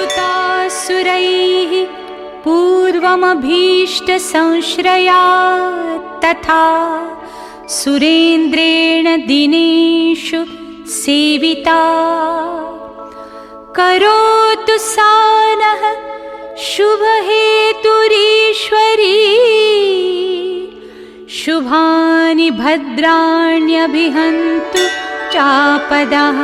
सुरासुरैः पूर्वमभीष्टसंश्रयात् तथा सुरेन्द्रेण दिनेषु सेविता करोतु सा नः शुभहेतुरीश्वरी शुभानि भद्राण्यभिहन्तु चापदः।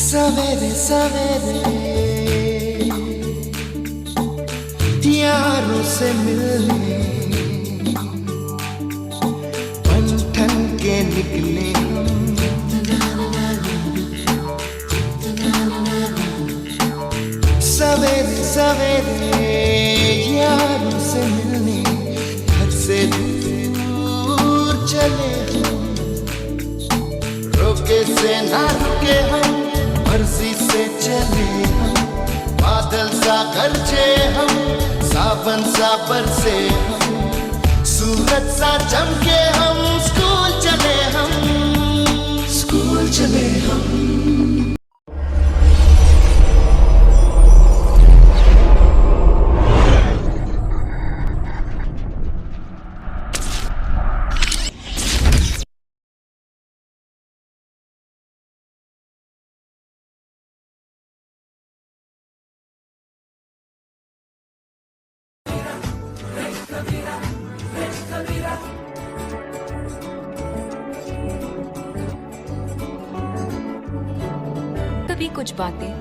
सवेरे सवेरे यारों से मिलने बन ठन के निकले सवेरे सवेरे यारों से मिलने घर से दूर चले हम रोके से ना रुके हम मर्जी से चले हम बादल सा गरजे हम सावन सा बरसे हम सूरज सा चमके हम स्कूल चले हम कभी कुछ बातें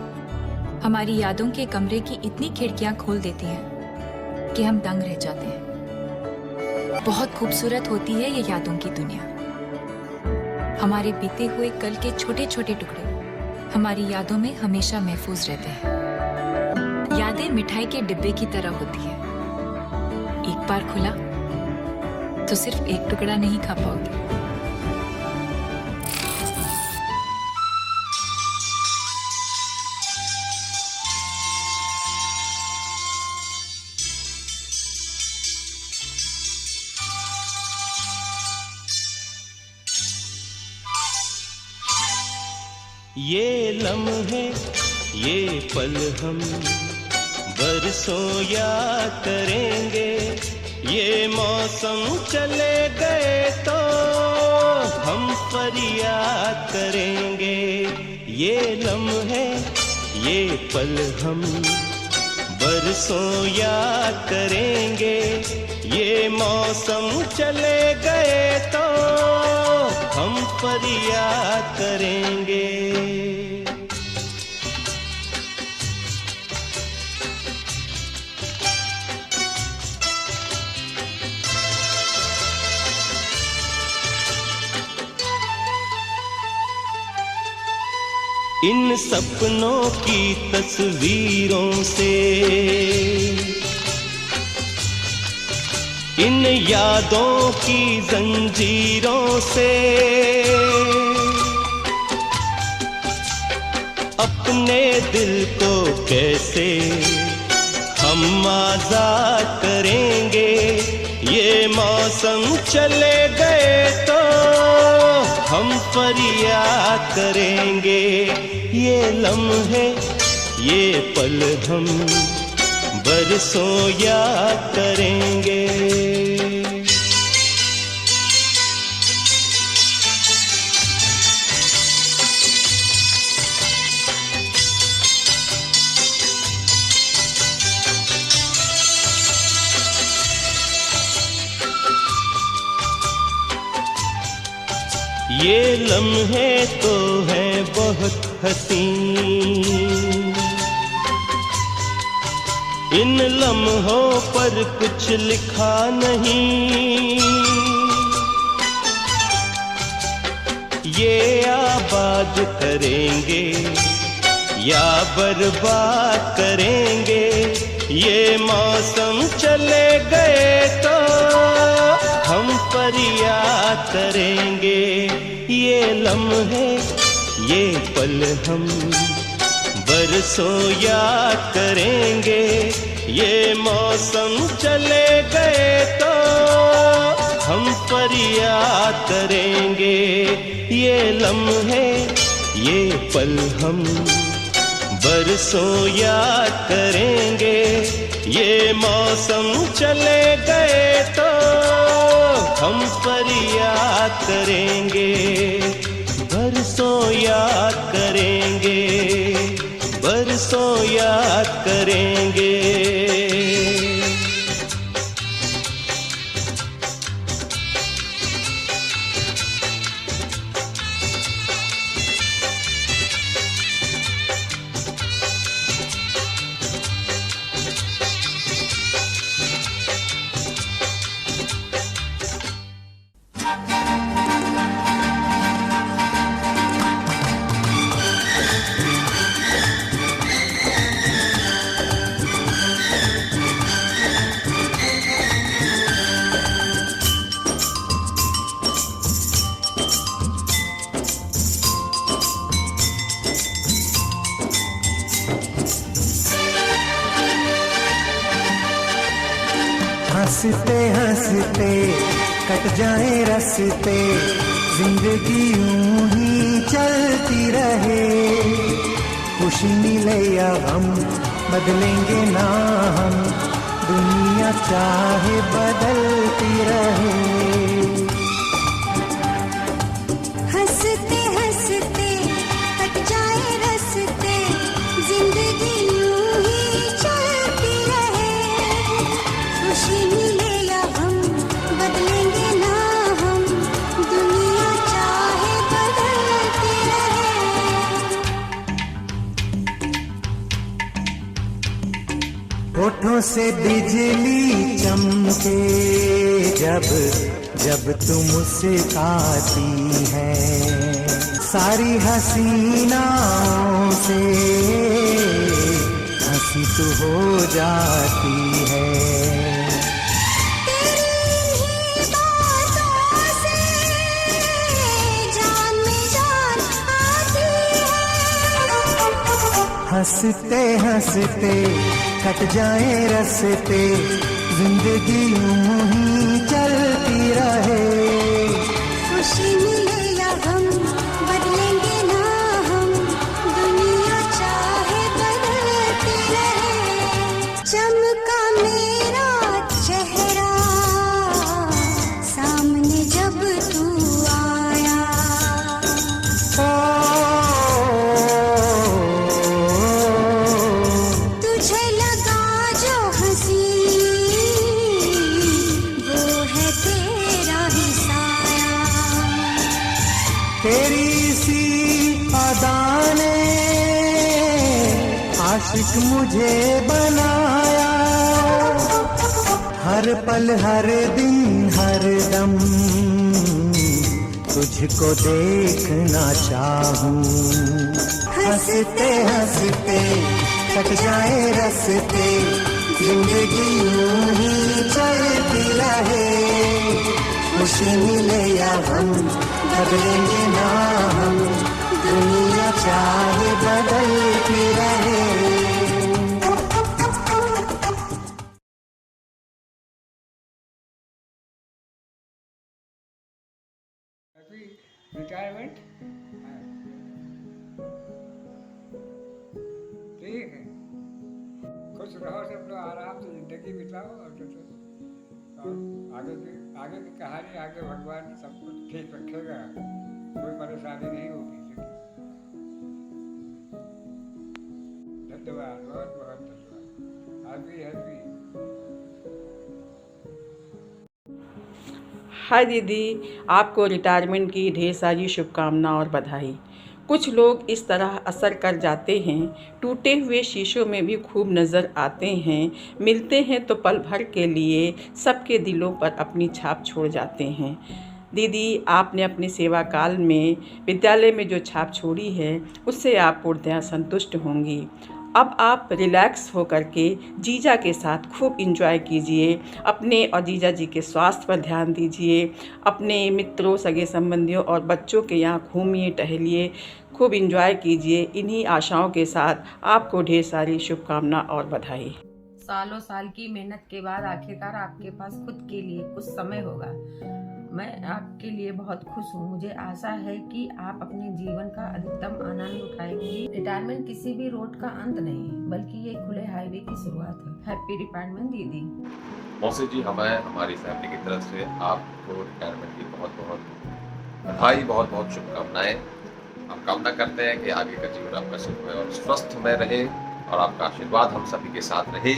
हमारी यादों के कमरे की इतनी खिड़कियां खोल देती हैं कि हम दंग रह जाते हैं। बहुत खूबसूरत होती है ये यादों की दुनिया। हमारे बीते हुए कल के छोटे छोटे टुकड़े हमारी यादों में हमेशा महफूज रहते हैं। यादें मिठाई के डिब्बे की तरह होती है, एक बार खुला तो सिर्फ एक टुकड़ा नहीं खा पाओगे। ये लम्हे ये पल हम बरसों याद करेंगे, ये मौसम चले गए तो हम फरियाद करेंगे। ये लम्हे ये पल हम बरसों याद करेंगे, ये मौसम चले गए तो हम फरियाद करेंगे। इन सपनों की तस्वीरों से, इन यादों की जंजीरों से अपने दिल को कैसे हम आजाद करेंगे। ये मौसम चले गए तो हम फरियाद करेंगे। ये लम्हे ये पल हम बरसों याद करेंगे। ये लम्हे तो हैं बहुत हसीन, इन लम्हों पर कुछ लिखा नहीं। ये आबाद करेंगे या बर्बाद करेंगे, ये मौसम चले गए तो हम फरियाद करेंगे। ये लम्हे ये पल हम बरसों याद करेंगे, ये मौसम चले गए तो हम फरियाद करेंगे। ये लम्हे ये पल हम बरसों याद करेंगे, ये मौसम चले गए तो हम फरियाद करेंगे। बरसों याद करेंगे, बरसों याद करेंगे। हंसते हंसते कट जाए रस्ते, जिंदगी यूं ही चलती रहे। खुशी मिले या गम बदलेंगे ना हम, दुनिया चाहे बदलती रहे। हंसते हंसते कट जाए रस्ते, जिंदगी यूं ही चलती रहे। खुशी मिले या हम बदलेंगे ना हम, दुनिया चाहे बदलती रहे। होठों से बिजली चमके जब जब तुम मुस्कुराती है, सारी हसीनाओं से हंसी तो हो जाती है। तेरी बातों से जान में जान आती है। हंसते हंसते कट जाए रस्ते, जिंदगी यूं ही चलती रहे। खुशी मिले या हम बदलेंगे ना हम, चमका मेरा चेहरा सामने जब तू आया। तुझे लगा जो हंसी वो है तेरा ही साया। तेरी सी अदा ने आशिक मुझे बनाया। हर पल हर दिन हर दम तुझको देखना चाहूं। हंसते हंसते कट जाए रस्ते, जिंदगी यूं ही चलती रहे। खुशी मिले या हम बदलेंगे ना हम, दुनिया चाहे बदलती रहे। रिटायरमेंट ठीक है, खुश रहो सब लोग, आराम से जिंदगी बिताओ और आगे की कहानी आगे भगवान सब कुछ ठीक रखेगा, कोई परेशानी नहीं होगी। धन्यवाद, बहुत बहुत धन्यवाद। Happy happy. हाय दीदी, आपको रिटायरमेंट की ढेर सारी शुभकामनाएं और बधाई। कुछ लोग इस तरह असर कर जाते हैं, टूटे हुए शीशों में भी खूब नज़र आते हैं, मिलते हैं तो पल भर के लिए सबके दिलों पर अपनी छाप छोड़ जाते हैं। दीदी, आपने अपने सेवा काल में विद्यालय में जो छाप छोड़ी है उससे आप पूर्णतः संतुष्ट होंगी। अब आप रिलैक्स होकर के जीजा के साथ खूब इंजॉय कीजिए, अपने और जीजा जी के स्वास्थ्य पर ध्यान दीजिए, अपने मित्रों, सगे संबंधियों और बच्चों के यहाँ घूमिए, टहलिए, खूब इंजॉय कीजिए। इन्हीं आशाओं के साथ आपको ढेर सारी शुभकामना और बधाई। सालों साल की मेहनत के बाद आखिरकार आपके पास खुद के लिए कुछ समय होगा। मैं आपके लिए बहुत खुश हूँ। मुझे आशा है कि आप अपने जीवन का अधिकतम आनंद उठाएंगी। रिटायरमेंट किसी भी रोड का अंत नहीं है, बल्कि ये खुले हाईवे की शुरुआत है। हैप्पी रिटायरमेंट दीदी। मौसी जी, हमें हमारी फैमिली की तरफ से आपको रिटायरमेंट की बहुत बहुत बधाई, बहुत बहुत शुभकामनाएं। हम कामना करते हैं कि आगे का जीवन आपका सुखमय और स्वस्थ में रहे और आपका आशीर्वाद हम सभी के साथ रहे।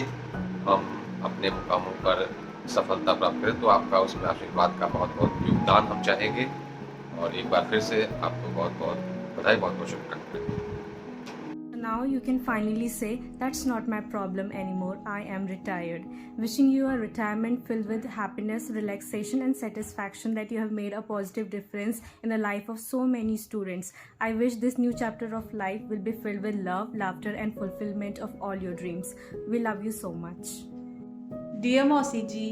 हम अपने मुकामों पर सफलता प्राप्त करें तो आपका उसमें आशीर्वाद का बहुत बहुत योगदान हम चाहेंगे। और एक बार फिर से आपको बहुत बहुत बधाई, बहुत बहुत शुभकामनाएं। Now you can finally say, that's not my problem anymore, I am retired. Wishing you a retirement filled with happiness, relaxation and satisfaction that you have made a positive difference in the life of so many students. I wish this new chapter of life will be filled with love, laughter and fulfillment of all your dreams. We love you so much. Dear मौसी जी,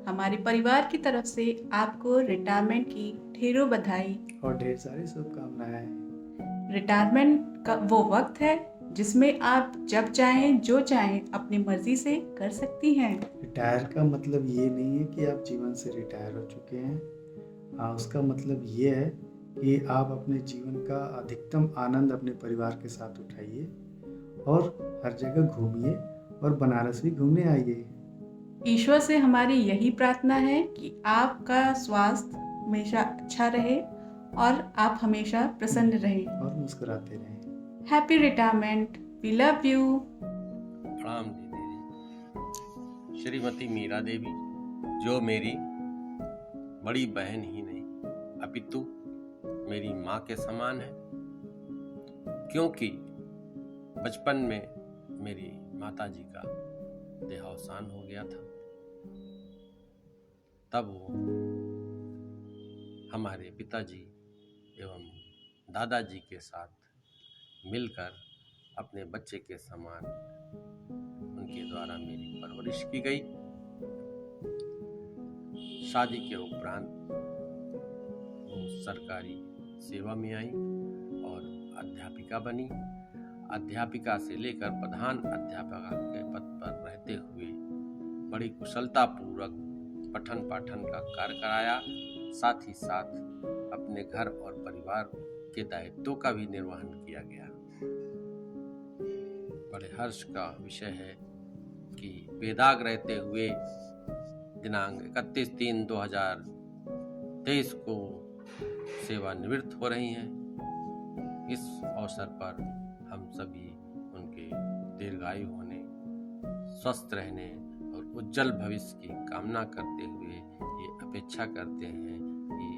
हमारे परिवार की तरफ से आपको retirement की ढेरों बधाई और ढेर सारी शुभकामनाएं। रिटायरमेंट का वो वक्त है जिसमें आप जब चाहें जो चाहें अपनी मर्जी से कर सकती हैं। रिटायर का मतलब ये नहीं है कि आप जीवन से रिटायर हो चुके हैं। उसका मतलब ये है कि आप अपने जीवन का अधिकतम आनंद अपने परिवार के साथ उठाइए और हर जगह घूमिए और बनारस भी घूमने आइए। ईश्वर से हमारी यही प्रार्थना है कि आपका स्वास्थ्य हमेशा अच्छा रहे और आप हमेशा प्रसन्न रहें और मुस्कुराते रहें। Happy retirement, we love you. प्रणाम दीदी। श्रीमती मीरा देवी, जो मेरी बड़ी बहन ही नहीं अपितु मेरी माँ के समान है, क्योंकि बचपन में मेरी माताजी का देहावसान हो गया था। तब वो हमारे पिताजी एवं दादाजी के साथ मिलकर अपने बच्चे के समान उनके द्वारा मेरी परवरिश की गई। शादी के उपरांत वो सरकारी सेवा में आई और अध्यापिका बनी। अध्यापिका से लेकर प्रधान अध्यापिका के पद पर रहते हुए बड़ी कुशलता पूर्वक पठन पाठन का कार्य कराया। साथ ही साथ अपने घर और परिवार के दायित्वों का भी निर्वहन किया गया। बड़े हर्ष का विषय है कि बेदाग रहते हुए दिनांक 31/3/2023 को सेवानिवृत्त हो रही हैं। इस अवसर पर हम सभी उनके दीर्घायु होने, स्वस्थ रहने और उज्जवल भविष्य की कामना करते हुए ये अपेक्षा करते हैं कि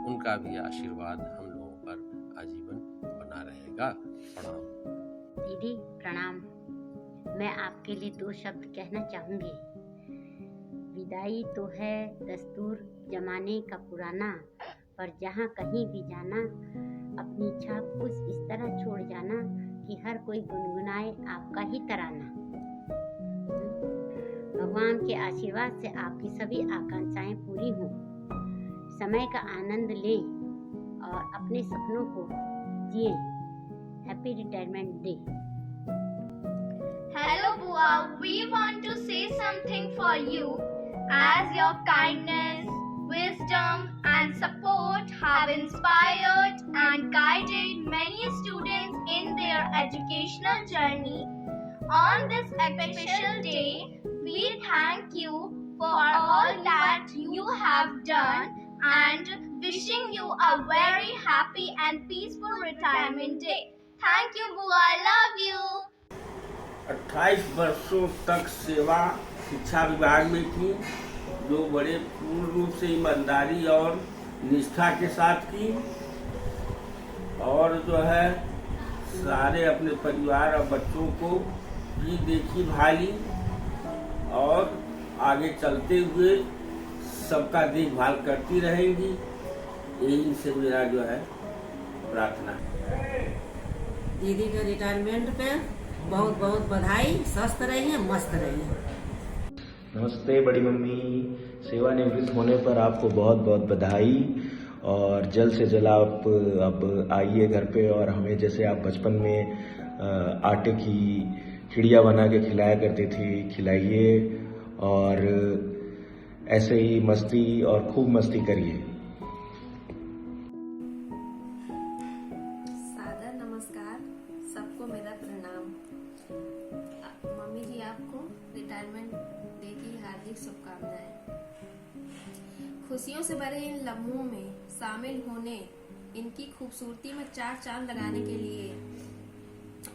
उनका भी आशीर्वाद हम लोगों पर आजीवन बना रहेगा। प्रणाम। दीदी प्रणाम। मैं आपके लिए 2 शब्द कहना चाहूँगी। विदाई तो है दस्तूर जमाने का पुराना, पर जहाँ कहीं भी जाना अपनी छाप कुछ इस तरह छोड़ जाना कि हर कोई गुनगुनाए आपका ही तराना। भगवान के आशीर्वाद से आपकी सभी आकांक्षाएं पूरी हों, समय का आनंद लें और अपने सपनों को जिए। Happy retirement day. Hello Bua, we want to say something for you, as your kindness, wisdom and support have inspired and guided many students in their educational journey. On this special day, we thank you for all that you have done and wishing you a very happy and peaceful retirement day. Thank you Bua, I love you. 28 वर्षों तक सेवा शिक्षा विभाग में की, जो बड़े पूर्ण रूप से ईमानदारी और निष्ठा के साथ की, और जो है सारे अपने परिवार और बच्चों को भी देखी भाली और आगे चलते हुए सबका देखभाल करती रहेंगी। यही इनसे मेरा जो है प्रार्थना है। दीदी के रिटायरमेंट पे बहुत बहुत बधाई। स्वस्थ रहिए, मस्त रहिए। नमस्ते बड़ी मम्मी, सेवानिवृत्त होने पर आपको बहुत बहुत बधाई, और जल्द से जल्द आप अब आइए घर पे, और हमें जैसे आप बचपन में आटे की चिड़िया बना के खिलाया करते थे, खिलाइए, और ऐसे ही मस्ती और खूब मस्ती करिए। सादर नमस्कार, सबको मेरा प्रणाम। मम्मी जी आपको रिटायरमेंट डे की हार्दिक शुभकामनाएं। खुशियों से भरे इन लम्हों में शामिल होने, इनकी खूबसूरती में 4 चांद लगाने के लिए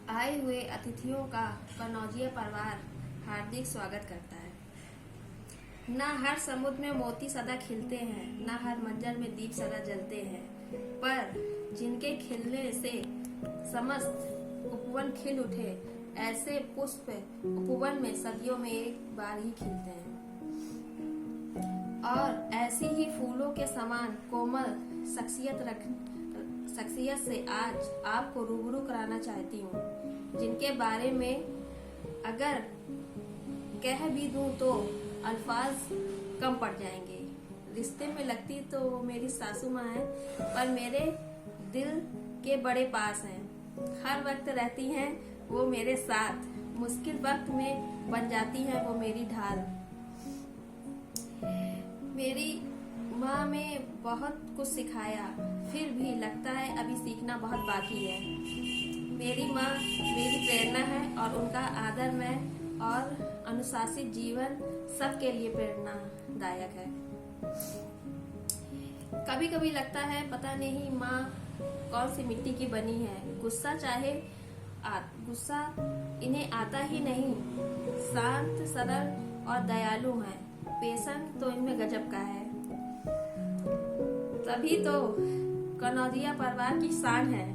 आए हुए अतिथियों का कनौजिया परिवार हार्दिक स्वागत करता है। ना हर समुद्र में मोती सदा खिलते हैं, ना हर मंजर में दीप सदा जलते हैं, पर जिनके खिलने से समस्त उपवन खिल उठे, ऐसे पुष्प उपवन में सदियों में एक बार ही खिलते हैं। और ऐसी ही फूलों के समान कोमल शख्सियत से आज आपको रूबरू कराना चाहती हूँ, जिनके बारे में अगर कह भी दूँ तो अल्फाज कम पड़ जाएंगे। रिश्ते में लगती तो मेरी सासू माँ है, पर मेरे दिल के बड़े पास हैं। हर वक्त रहती हैं वो मेरे साथ, मुश्किल वक्त में बन जाती हैं वो मेरी ढाल। मेरी माँ में बहुत कुछ सिखाया, फिर भी लगता है अभी सीखना बहुत बाकी है। मेरी माँ मेरी प्रेरणा है, और उनका आदरमय और अनुशासित जीवन सबके लिए प्रेरणादायक है। कभी कभी लगता है पता नहीं माँ कौन सी मिट्टी की बनी है। गुस्सा इन्हें आता ही नहीं। शांत, सरल और दयालु हैं। पेशेंस तो इनमें गजब का है। तभी तो कनौजिया परिवार की शान है।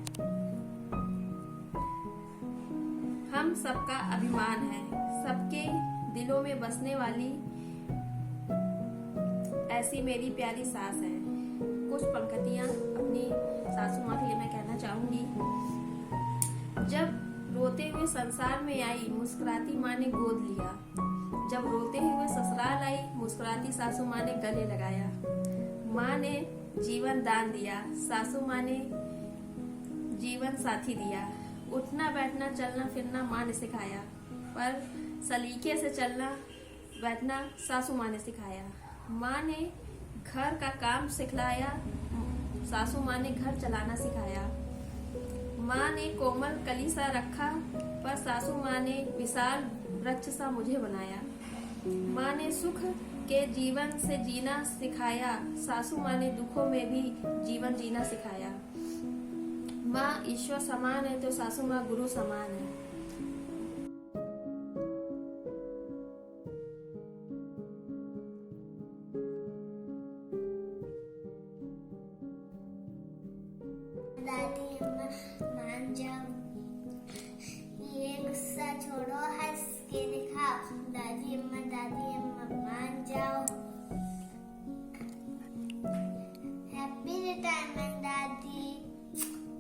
हम सबका अभिमान है, सबके दिलों में बसने वाली ऐसी मेरी प्यारी सास है। कुछ पंक्तियां अपनी सासू माँ के लिए मैं कहना चाहूंगी। जब रोते हुए संसार में आई, मुस्कुराती माँ ने गोद लिया। जब रोते हुए ससुराल आई, मुस्कुराती सासू माँ ने गले लगाया। माँ ने जीवन दान दिया, सासू माँ ने जीवन साथी दिया। उठना बैठना चलना फिरना माँ ने सिखाया, पर सलीके से चलना बैठना सासू माँ ने सिखाया। माँ ने घर का काम सिखलाया, सासू माँ ने घर चलाना सिखाया। माँ ने कोमल कली सा रखा, पर सासू माँ ने विशाल वृक्ष सा मुझे बनाया। माँ ने सुख के जीवन से जीना सिखाया, सासू माँ ने दुखों में भी जीवन जीना सिखाया। माँ ईश्वर समान है तो सासू माँ गुरु समान है। दादी अम्मा मान जाओ, ये गुस्सा छोड़ो, हंस के दिखाओ। दादी अम्मा मान जाओ। हैप्पी रिटायरमेंट दादी,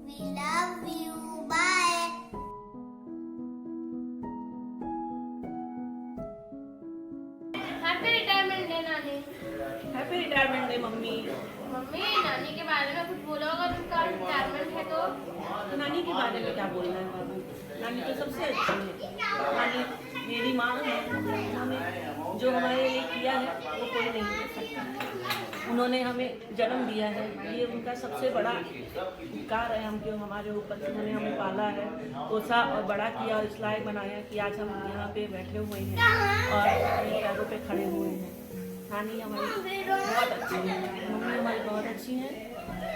we love you, bye. Happy retirement day नानी। Happy retirement day mummy. Mummy नानी के बारे में कुछ बोलो, अगर उनका रिटायरमेंट है तो। नानी के बारे में क्या बोलना है बाबू, नानी तो सबसे अच्छी है। नानी मेरी माँ है, उन्होंने जो हमारे लिए किया है वो कोई नहीं कर सकता। उन्होंने हमें जन्म दिया है, ये उनका सबसे बड़ा उपकार है हम, क्यों हमारे ऊपर उन्होंने हमें पाला है, पोसा और बड़ा किया और इस लायक बनाया कि आज हम यहाँ पे बैठे हुए हैं और अपने पैरों पे खड़े हुए हैं। नानी हमारी बहुत अच्छी है, मम्मी हमारी बहुत अच्छी हैं।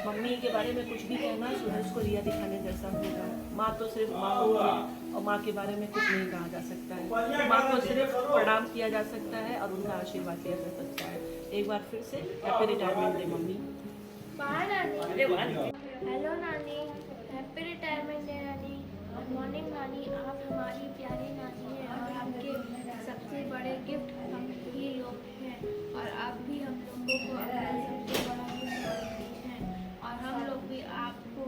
मम्मी के बारे में कुछ भी कहना सूरज को रिया दिखाने जैसा होगा। माँ तो सिर्फ माँ होगी और माँ के बारे में कुछ नहीं कहा जा सकता है। माँ को सिर्फ प्रणाम किया जा सकता है और उनका आशीर्वाद लिया जा सकता है। एक बार फिर से happy retirement day mummy. Bye नानी। अरे वाह। हेलो नानी, हैप्पी रिटायरमेंट डे नानी। गुड मॉर्निंग नानी, आप हमारी प्यारी नानी हैं और आपके सबसे बड़े गिफ्ट हम ही लोग हैं और आप भी हम लोगों को अपना सबसे बड़ा गिफ्ट देती हैं और हम लोग भी आपको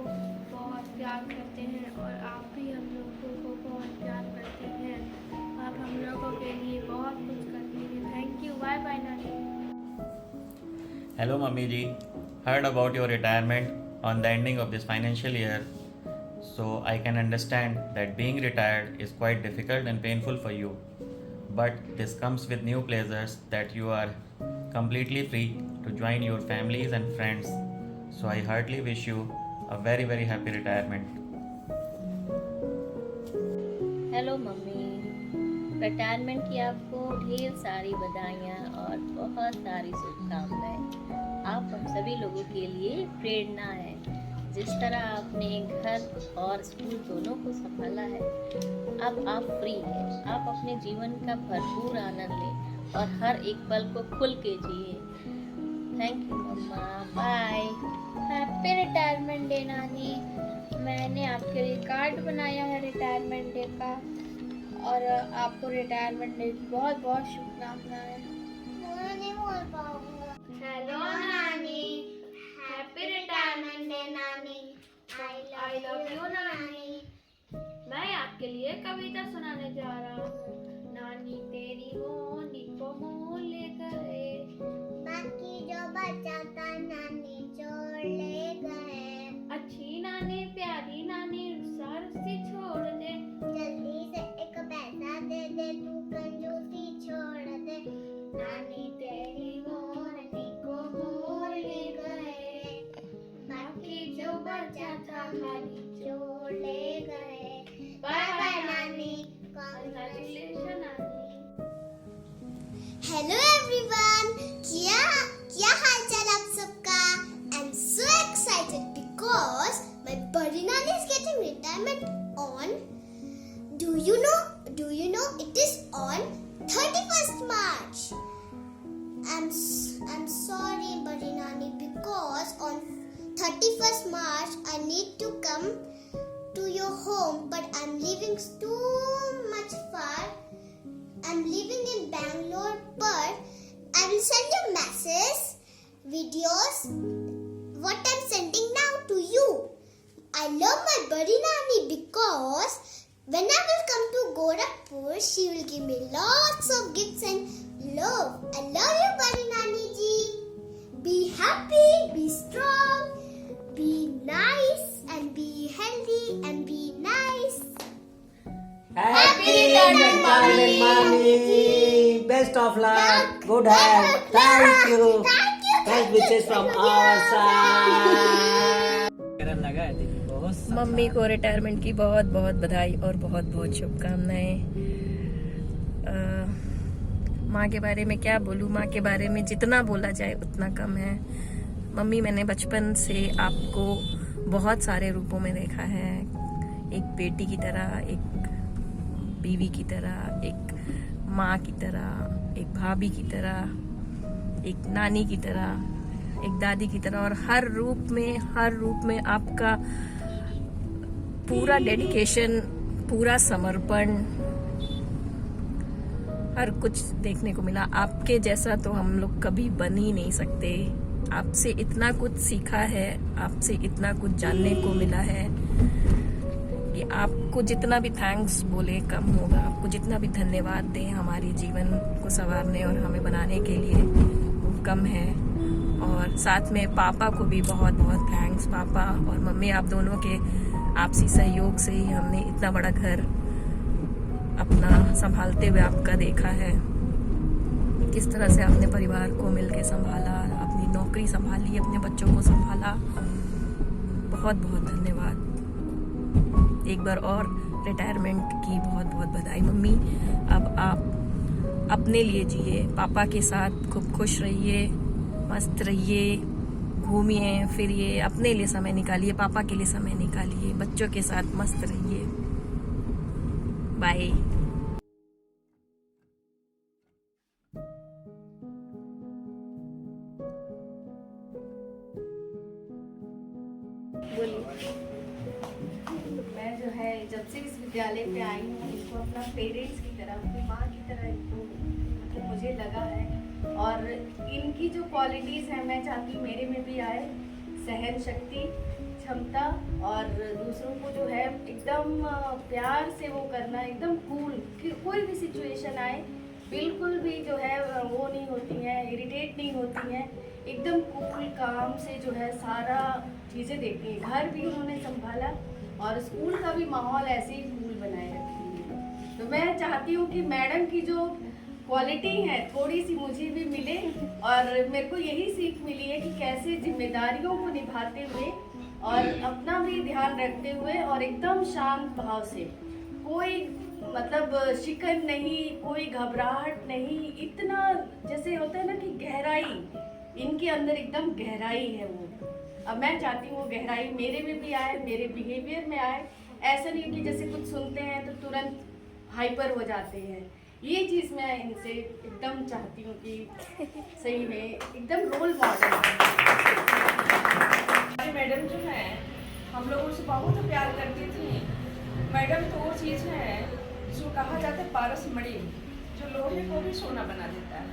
बहुत प्यार करते हैं और आप भी हम लोगों को बहुत प्यार करते हैं। आप हम लोगों के लिए बहुत कुछ करती हैं। Thank you. बाय बाय नानी। Hello Mummy ji, heard about your retirement on the ending of this financial year, so I can understand that being retired is quite difficult and painful for you, but this comes with new pleasures that you are completely free to join your families and friends, so I heartily wish you a very very happy retirement. Hello mummy, retirement की आपको ढेर सारी बधाइयाँ और बहुत सारी शुभकामनाएं। आप हम सभी लोगों के लिए प्रेरणा है। जिस तरह आपने घर और स्कूल दोनों को संभाला है, अब आप फ्री हैं। आप अपने जीवन का भरपूर आनंद लें और हर एक पल को खुल के जिए। थैंक यू मम्मा, बाय। हैप्पी रिटायरमेंट डे नानी। मैंने आपके लिए कार्ड बनाया है रिटायरमेंट डे का और आपको रिटायरमेंट डे की बहुत बहुत शुभकामनाएं। हेलो नानी, हैप्पी रिटायरमेंट डे नानी। आई लव यू नानी। मैं आपके लिए कविता सुनाने जा रहा हूँ। नानी तेरी मोनी को मोह ले गए, बाकी जो बचा था नानी जोड़ ले गए। अच्छी नानी प्यारी नानी रुस्सा रुस्सी छोड़ दे, जल्दी से एक पैसा दे दे, तू कंजूसी छोड़ दे। नानी तेरी मोरनी को मोर ले गए, बाकी जो बचा था नानी जोड़ ले गए। बाय बाय नानी, कांग्रेचुलेशन नानी। हेलो एवरीवन, क्या हाल चाल आप सबका? I am so excited because my buddy Nani is getting retirement on, do you know it is on 31st March. I'm sorry buddy Nani, because on 31st March I need to come to your home, but I'm living too much far. I'm living in Bangalore, but I will send you messages, videos, what I'm sending now to you. I love my buddy Nani because when I will come to Gorakhpur, she will give me lots of gifts and love. I love you buddy Nani ji. Be happy, be strong, be nice and be healthy and be nice. Happy retirement Mami. Best of luck. Good health. Thank you. Best wishes from our side. Mummy को retirement की बहुत बहुत बधाई और बहुत बहुत शुभकामनाएं। माँ के बारे में क्या बोलूँ, माँ के बारे में जितना बोला जाए उतना कम है। मम्मी, मैंने बचपन से आपको बहुत सारे रूपों में देखा है, एक बेटी की तरह, एक बीवी की तरह, एक माँ की तरह, एक भाभी की तरह, एक नानी की तरह, एक दादी की तरह, और हर रूप में आपका पूरा डेडिकेशन, पूरा समर्पण, हर कुछ देखने को मिला। आपके जैसा तो हम लोग कभी बन ही नहीं सकते। आपसे इतना कुछ सीखा है, आपसे इतना कुछ जानने को मिला है कि आपको जितना भी थैंक्स बोले कम होगा, आपको जितना भी धन्यवाद दें हमारे जीवन को संवारने और हमें बनाने के लिए वो कम है। और साथ में पापा को भी बहुत बहुत थैंक्स। पापा और मम्मी, आप दोनों के आपसी सहयोग से ही हमने इतना बड़ा घर अपना संभालते हुए आपका देखा है। किस तरह से आपने परिवार को मिलके संभाला, अपनी नौकरी संभाली, अपने बच्चों को संभाला। बहुत बहुत धन्यवाद। एक बार और रिटायरमेंट की बहुत बहुत बधाई मम्मी। अब आप अपने लिए जिए, पापा के साथ खूब खुश रहिए, मस्त रहिए, घूमिए फिरिए, अपने लिए समय निकालिए, पापा के लिए समय निकालिए, बच्चों के साथ मस्त रहिए। बाय। मैं जो है जब से इस विद्यालय पे आई हूँ, इसको अपना पेरेंट्स की तरह, अपनी माँ की तरह इनको मतलब मुझे लगा है। और इनकी जो क्वालिटीज़ हैं मैं चाहती हूँ मेरे में भी आए। सहन शक्ति, क्षमता, और दूसरों को जो है एकदम प्यार से वो करना, एकदम कूल, कोई भी सिचुएशन आए बिल्कुल भी जो है वो नहीं होती हैं, इरिटेट नहीं होती हैं, एकदम कूल काम से जो है सारा चीज़ें देखती हैं। घर भी उन्होंने संभाला और स्कूल का भी माहौल ऐसे ही कूल बनाए रखती है। तो मैं चाहती हूँ कि मैडम की जो क्वालिटी है थोड़ी सी मुझे भी मिले, और मेरे को यही सीख मिली है कि कैसे जिम्मेदारियों को निभाते हुए और अपना भी ध्यान रखते हुए और एकदम शांत भाव से, कोई मतलब शिकन नहीं, कोई घबराहट नहीं, इतना जैसे होता है ना कि गहराई, इनके अंदर एकदम गहराई है वो। अब मैं चाहती हूँ वो गहराई मेरे में भी आए, मेरे बिहेवियर में आए। ऐसा नहीं कि जैसे कुछ सुनते हैं तो तुरंत हाइपर हो जाते हैं। ये चीज़ मैं इनसे एकदम चाहती हूँ कि सही में एकदम रोल मॉडल। हमारी मैडम जो है हम लोगों से बहुत प्यार करती थी। मैडम तो वो चीज़ है जो कहा जाता है पारस मणि, जो लोहे को भी सोना बना देता है।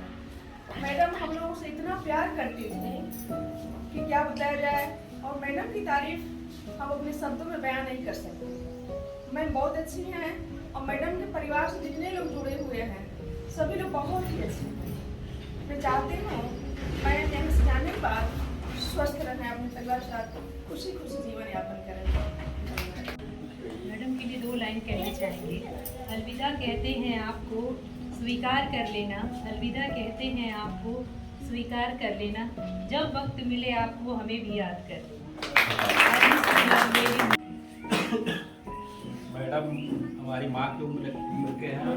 मैडम हम लोगों से इतना प्यार करती थी कि क्या बताया जाए, और मैडम की तारीफ हम अपने शब्दों में बयान नहीं कर सकते। मैम बहुत अच्छी हैं, और मैडम के परिवार से जितने लोग जुड़े हुए हैं सभी लोग बहुत ही अच्छे हैं। मैं चाहती हूँ मैडम यहाँ से जाने के बाद स्वस्थ रहें, अपने परिवार के साथ खुशी खुशी जीवन यापन करें। मैडम के लिए 2 लाइन कहना चाहेंगे। अलविदा कहते हैं आपको, स्वीकार कर लेना। अलविदा कहते हैं आपको, स्वीकार कर लेना। जब वक्त मिले आपको हमें भी याद कर लेना। मैडम हमारी माँ की उम्र के हैं,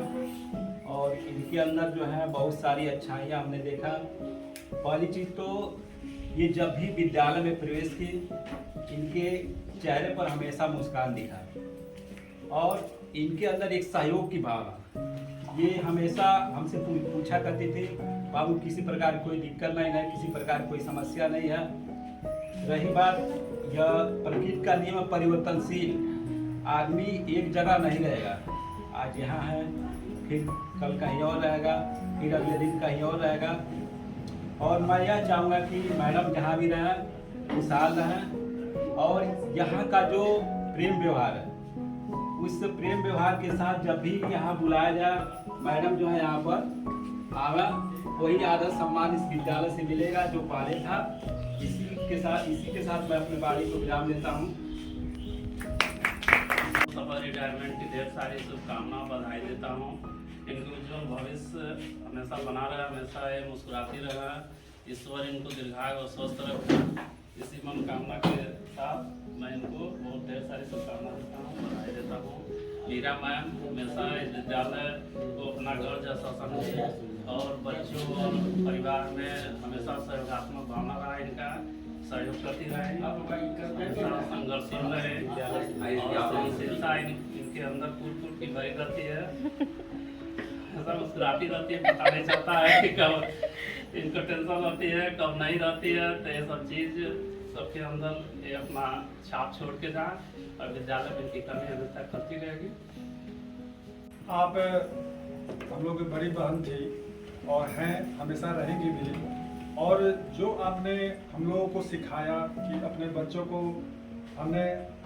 और इनके अंदर जो है बहुत सारी अच्छाइयाँ हमने देखा। पहली चीज़ तो ये जब भी विद्यालय में प्रवेश की, इनके चेहरे पर हमेशा मुस्कान दिखा, और इनके अंदर एक सहयोग की भावना। ये हमेशा हमसे पूछा करती थी, बाबू किसी प्रकार की कोई दिक्कत नहीं है, किसी प्रकार की कोई समस्या नहीं है। रही बात यह प्रकृति का नियम परिवर्तनशील, आदमी एक जगह नहीं रहेगा। आज यहाँ है, फिर कल कहीं और रहेगा, फिर अगले दिन कहीं और रहेगा। और मैं यह चाहूँगा कि मैडम जहाँ भी रहें खुशहाल रहें, और यहाँ का जो प्रेम व्यवहार है उस प्रेम व्यवहार के साथ जब भी यहाँ बुलाया जाए, मैडम जो है यहाँ पर आवा, वही आदर सम्मान इस विद्यालय से मिलेगा जो पहले था। इसी के साथ मैं अपने वाणी को विराम देता हूँ। सफल रिटायरमेंट की ढेर सारी शुभकामनाएं, बधाई देता हूँ। इनके उज्जवल भविष्य हमेशा बना रहा, हमेशा ये मुस्कुराती रहा। ईश्वर इनको दीर्घायु और स्वस्थ रखे। इसी मनोकामना के साथ मैं इनको बहुत ढेर सारी शुभकामनाएं देता हूँ, बधाई देता हूँ। मीरा मैम हमेशा इस विद्यालय को अपना घर जैसा समझे। और बच्चों और परिवार में हमेशा सहयोगात्मक भावना रहा इनका, सहयोग करती रहे, हमेशा संघर्षशील रहे और सहनशीलता इनके अंदर फूल की भरी रहती है, हमेशा मुस्कुराती रहती है, पता नहीं चलता है कि कब इनको टेंशन रहती है कब नहीं रहती है। तो ये सब चीज़ सबके अंदर ये अपना छाप छोड़ के जाए और विद्यालय में इनकी कमी हमेशा करती रहेगी। आप हम लोग की बड़ी बहन थी और हैं, हमेशा रहेंगी भी। और जो आपने हम लोगों को सिखाया कि अपने बच्चों को, हमने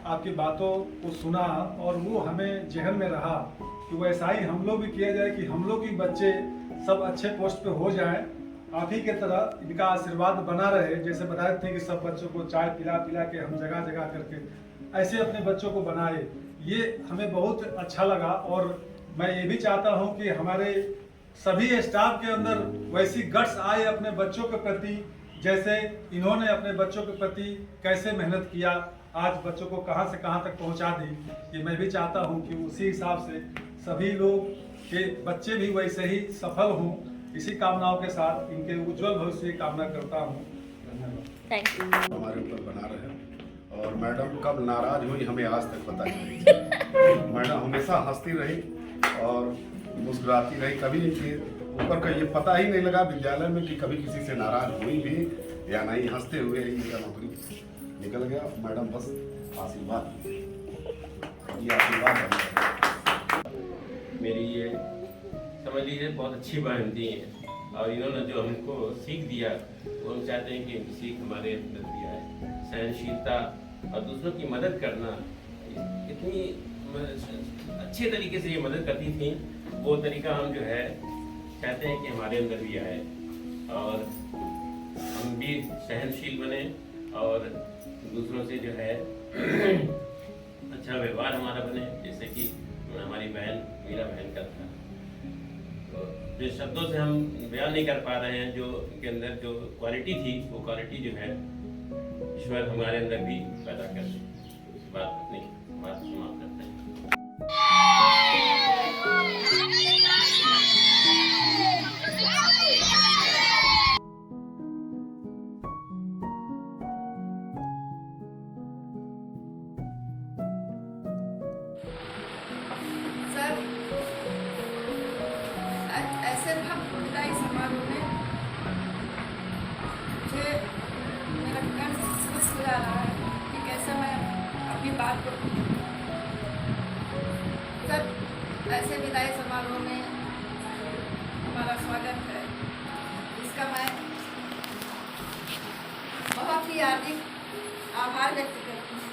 आपकी बातों को सुना और वो हमें जहन में रहा कि वैसा ही हम लोग भी किया जाए कि हम लोग के बच्चे सब अच्छे पोस्ट पे हो जाएं। आप ही के तरह इनका आशीर्वाद बना रहे। जैसे बताए थे कि सब बच्चों को चाय पिला पिला के हम जगह जगह करके ऐसे अपने बच्चों को बनाए, ये हमें बहुत अच्छा लगा। और मैं ये भी चाहता हूँ कि हमारे सभी स्टाफ के अंदर वैसी गट्स आए अपने बच्चों के प्रति, जैसे इन्होंने अपने बच्चों के प्रति कैसे मेहनत किया, आज बच्चों को कहाँ से कहाँ तक पहुँचा दी। ये मैं भी चाहता हूँ कि उसी हिसाब से सभी लोग के बच्चे भी वैसे ही सफल हों। इसी कामनाओं के साथ इनके उज्जवल भविष्य की कामना करता हूँ। धन्यवाद। हमारे ऊपर बना रहे और मैडम कब नाराज हुई हमें आज तक पता नहीं। मैडम हमेशा हंसती रही और मुस्कुराती रही, कभी इनके ऊपर का ये पता ही नहीं लगा विद्यालय में कि कभी किसी से नाराज हुई भी या नहीं। हंसते हुए ही इनका नौकरी निकल गया। मैडम बस आशीर्वाद, ये आशीर्वाद मेरी ये समझ लीजिए बहुत अच्छी बहन थी और इन्होंने जो हमको सीख दिया वो हम चाहते हैं कि सीख हमारे अंदर भी आए। सहनशीलता और दूसरों की मदद करना, इतनी अच्छे तरीके से ये मदद करती थी, वो तरीका हम जो है चाहते हैं कि हमारे अंदर भी आए और हम भी सहनशील बने और दूसरों से जो है अच्छा व्यवहार हमारा बने, जैसे कि हमारी बहन मीरा बहन का था। तो जो शब्दों से हम बयान नहीं कर पा रहे हैं, जो उनके अंदर जो क्वालिटी थी वो क्वालिटी जो है ईश्वर हमारे अंदर भी पैदा कर दे। इस बात अपनी बात समाप्त करते हैं। ऐसे भव्य विदाई समारोह में मुझे मेरा मन महसूस हो रहा है कि कैसे मैं अपनी बात को सब ऐसे विदाई समारोह में हमारा स्वागत है, इसका मैं बहुत ही हार्दिक आभार व्यक्त करती हूँ।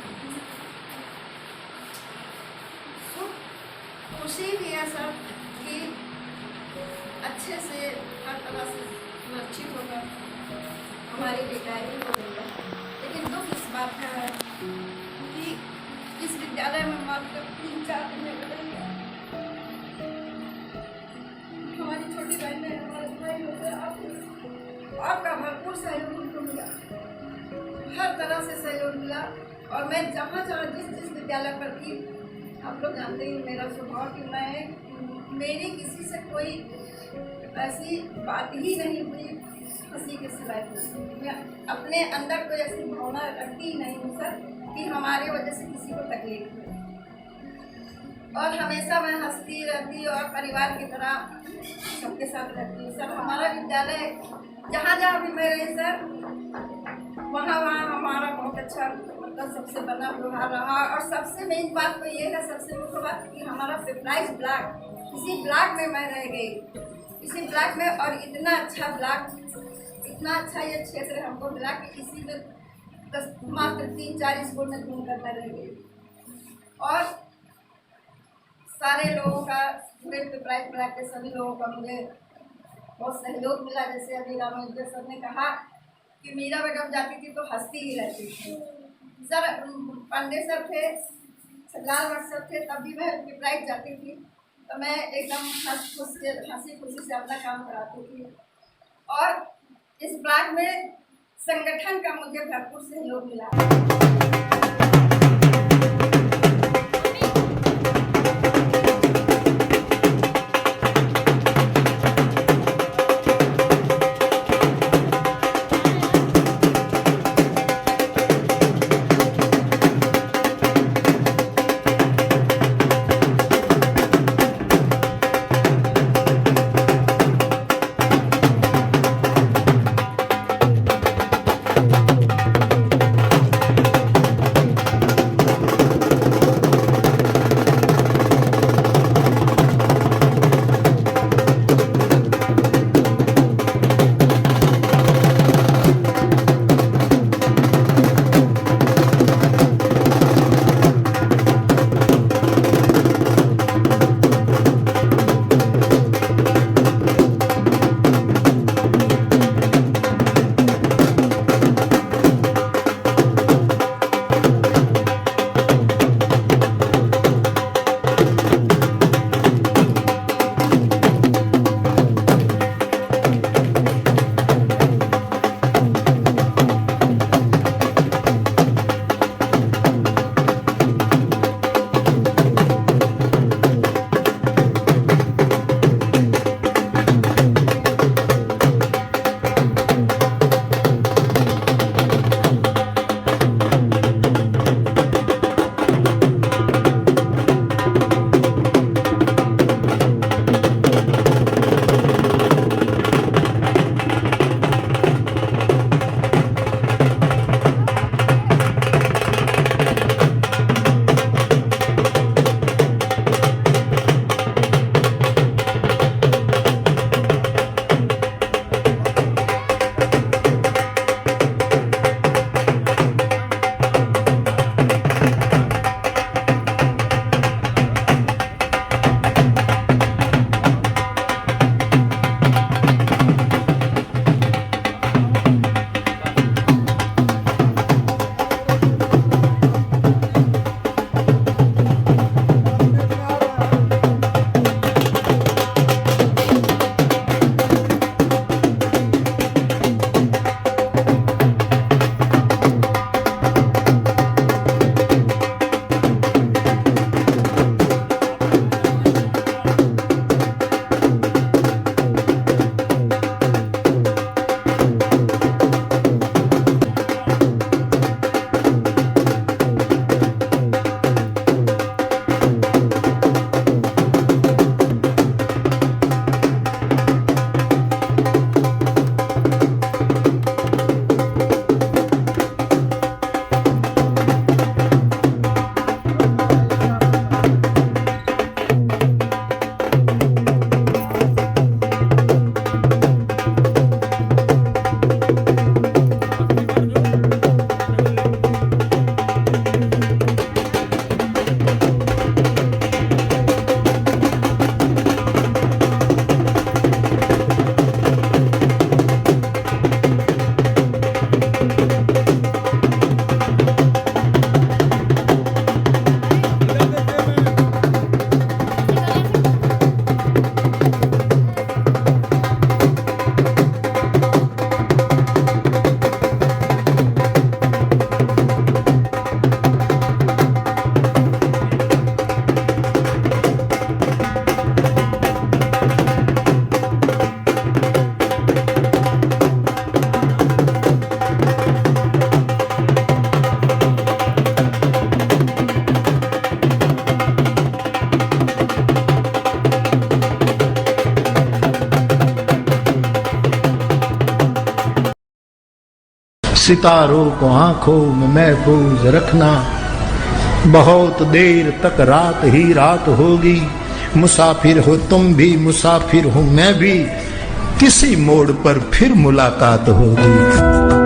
खुशी भी है सब कि अच्छे से हर तरह से सुरक्षित होगा हमारी रिटायरिंग हो गई है। लेकिन दुख इस बात का है कि इस विद्यालय में मात्र 3-4 दिन में बदल गया। हमारी छोटी बहन ने, हमारे भाई लोग, आपका भरपूर सहयोग उनको मिला, हर तरह से सहयोग मिला। और मैं जहाँ जहाँ जिस विद्यालय पर थी, आप लोग जानते ही मेरा स्वभाव कि मैं मेरी किसी से कोई ऐसी बात ही नहीं हुई हंसी के सिवाय। मैं अपने अंदर कोई ऐसी भावना रखती ही नहीं हूँ सर कि हमारे वजह से किसी को तकलीफ हो। और हमेशा मैं हंसती रहती और परिवार की तरह सबके साथ रहती हूँ सर। हमारा विद्यालय जहाँ जहाँ भी मैं रही सर, वहाँ वहाँ हमारा बहुत अच्छा मतलब सबसे बना व्यवहार रहा। और सबसे मेन बात तो ये है, सबसे मुख्य बात कि हमारा पिपराइज ब्लॉक, इसी ब्लॉक में मैं रह गई, इसी ब्लॉक में। और इतना अच्छा ब्लॉक, इतना अच्छा ये क्षेत्र हमको मिला कि इसी में मात्र 3-4 स्कूल में घूम करता रह गई। और सारे लोगों का, पूरे पिपराइज ब्लॉक के सभी लोगों का मुझे बहुत सहयोग मिला। जैसे अभी रामानुजन सर ने कहा कि मीरा मैडम जाती थी तो हंसती ही रहती थी। सर पांडे सर थे, लाल भट्ट सर थे, तब भी मैं पिपराइज जाती थी तो मैं एकदम हंसी खुशी से अपना काम कराती थी। और इस ब्लॉक में संगठन का मुझे भरपूर सहयोग मिला। सितारों को आंखों में महफूज रखना। बहुत देर तक रात ही रात होगी, मुसाफिर हो तुम भी, मुसाफिर हूं मैं भी, किसी मोड़ पर फिर मुलाकात होगी।